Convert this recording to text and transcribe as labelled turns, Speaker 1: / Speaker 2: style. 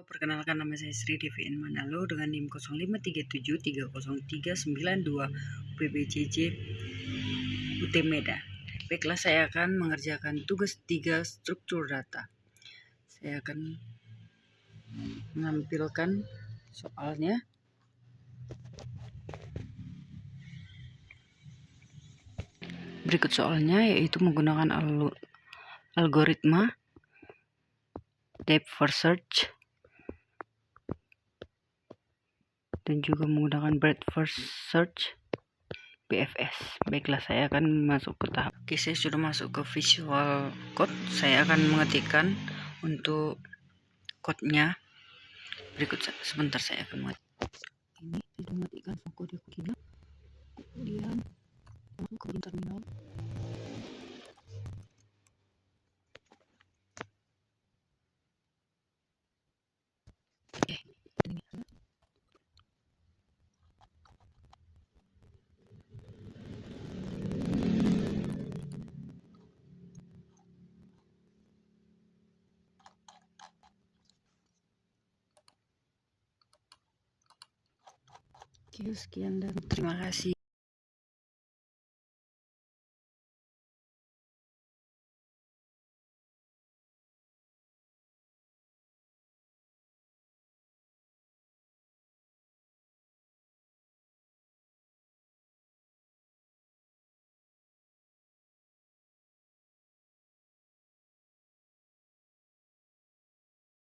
Speaker 1: Perkenalkan, nama saya Sri Devin Manalo dengan NIM 0537303992 PBJJ UT Medan. Baiklah, saya akan mengerjakan tugas 3 struktur data. Saya akan menampilkan soalnya. Berikut soalnya, yaitu menggunakan algoritma depth first search dan juga menggunakan breadth first search BFS. Baiklah, saya akan masuk ke tahap. Oke, saya sudah masuk ke Visual Code. Saya akan mengetikkan untuk code-nya. Berikut, sebentar saya akan mengetik. Ini sudah mengetikkan kode-kodenya. Kemudian masuk ke terminal. Oke, sekian dan terima kasih.